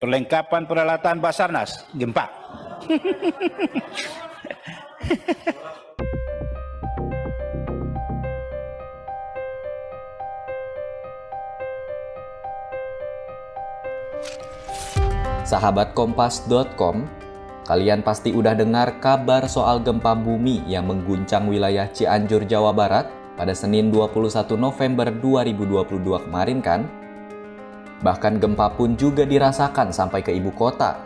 Perlengkapan peralatan Basarnas gempa. Sahabat Kompas.com, kalian pasti udah dengar kabar soal gempa bumi yang mengguncang wilayah Cianjur, Jawa Barat pada Senin 21 November 2022 kemarin kan? Bahkan gempa pun juga dirasakan sampai ke ibu kota,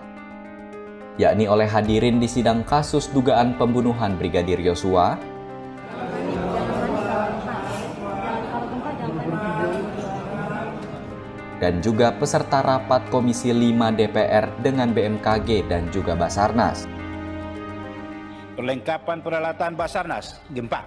yakni oleh hadirin di sidang kasus dugaan pembunuhan Brigadir Yosua, dan juga peserta rapat Komisi 5 DPR dengan BMKG dan juga Basarnas. Perlengkapan peralatan Basarnas gempa.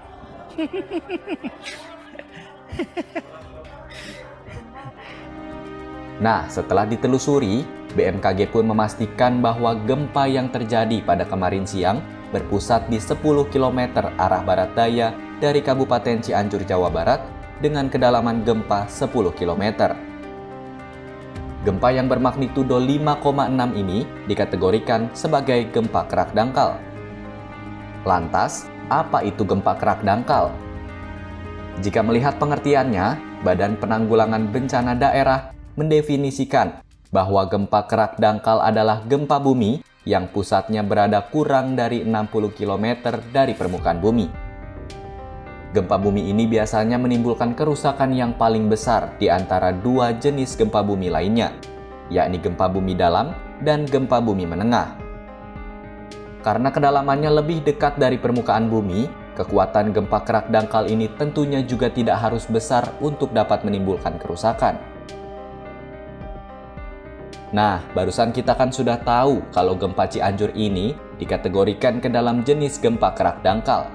Nah, setelah ditelusuri, BMKG pun memastikan bahwa gempa yang terjadi pada kemarin siang berpusat di 10 km arah barat daya dari Kabupaten Cianjur, Jawa Barat dengan kedalaman gempa 10 km. Gempa yang bermagnitudo 5,6 ini dikategorikan sebagai gempa kerak dangkal. Lantas, apa itu gempa kerak dangkal? Jika melihat pengertiannya, Badan Penanggulangan Bencana Daerah mendefinisikan bahwa gempa kerak dangkal adalah gempa bumi yang pusatnya berada kurang dari 60 km dari permukaan bumi. Gempa bumi ini biasanya menimbulkan kerusakan yang paling besar di antara dua jenis gempa bumi lainnya, yakni gempa bumi dalam dan gempa bumi menengah. Karena kedalamannya lebih dekat dari permukaan bumi, kekuatan gempa kerak dangkal ini tentunya juga tidak harus besar untuk dapat menimbulkan kerusakan. Nah, barusan kita kan sudah tahu kalau gempa Cianjur ini dikategorikan ke dalam jenis gempa kerak dangkal.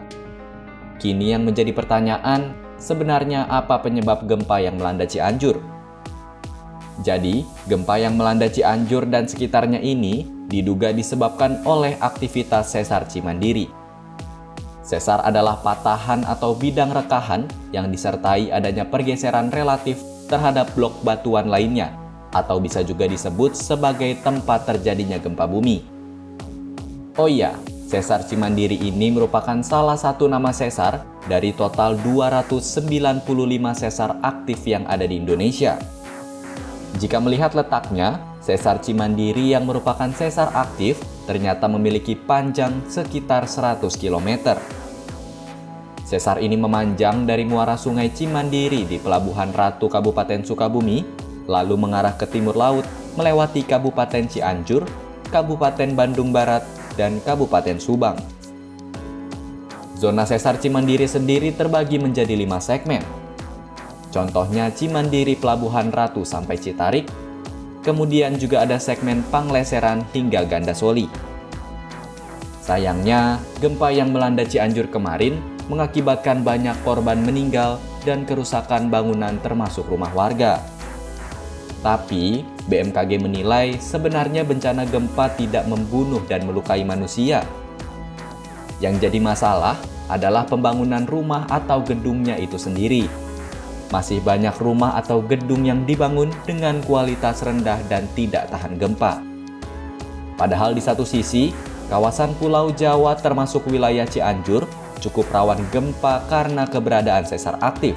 Kini yang menjadi pertanyaan, sebenarnya apa penyebab gempa yang melanda Cianjur? Jadi, gempa yang melanda Cianjur dan sekitarnya ini diduga disebabkan oleh aktivitas sesar Cimandiri. Sesar adalah patahan atau bidang rekahan yang disertai adanya pergeseran relatif terhadap blok batuan lainnya, atau bisa juga disebut sebagai tempat terjadinya gempa bumi. Oh iya, sesar Cimandiri ini merupakan salah satu nama sesar dari total 295 sesar aktif yang ada di Indonesia. Jika melihat letaknya, sesar Cimandiri yang merupakan sesar aktif ternyata memiliki panjang sekitar 100 km. Sesar ini memanjang dari muara Sungai Cimandiri di Pelabuhan Ratu Kabupaten Sukabumi, lalu mengarah ke timur laut melewati Kabupaten Cianjur, Kabupaten Bandung Barat, dan Kabupaten Subang. Zona sesar Cimandiri sendiri terbagi menjadi 5 segmen. Contohnya Cimandiri Pelabuhan Ratu sampai Citarik, kemudian juga ada segmen Pangleseran hingga Gandasoli. Sayangnya, gempa yang melanda Cianjur kemarin mengakibatkan banyak korban meninggal dan kerusakan bangunan termasuk rumah warga. Tapi, BMKG menilai sebenarnya bencana gempa tidak membunuh dan melukai manusia. Yang jadi masalah adalah pembangunan rumah atau gedungnya itu sendiri. Masih banyak rumah atau gedung yang dibangun dengan kualitas rendah dan tidak tahan gempa. Padahal di satu sisi, kawasan Pulau Jawa termasuk wilayah Cianjur cukup rawan gempa karena keberadaan sesar aktif.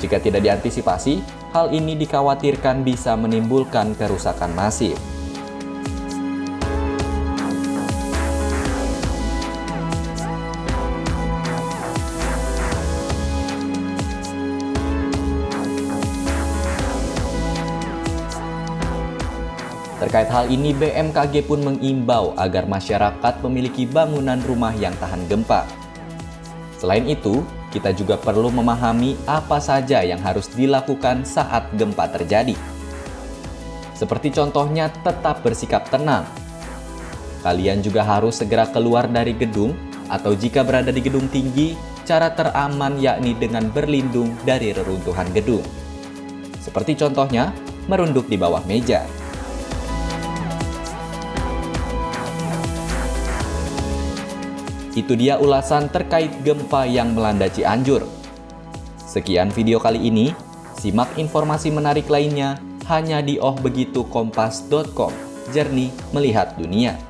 Jika tidak diantisipasi, hal ini dikhawatirkan bisa menimbulkan kerusakan masif. Terkait hal ini, BMKG pun mengimbau agar masyarakat memiliki bangunan rumah yang tahan gempa. Selain itu, kita juga perlu memahami apa saja yang harus dilakukan saat gempa terjadi. Seperti contohnya, tetap bersikap tenang. Kalian juga harus segera keluar dari gedung, atau jika berada di gedung tinggi, cara teraman yakni dengan berlindung dari reruntuhan gedung. Seperti contohnya, merunduk di bawah meja. Itu dia ulasan terkait gempa yang melanda Cianjur. Sekian video kali ini, simak informasi menarik lainnya hanya di ohbegitukompas.com. Jernih melihat dunia.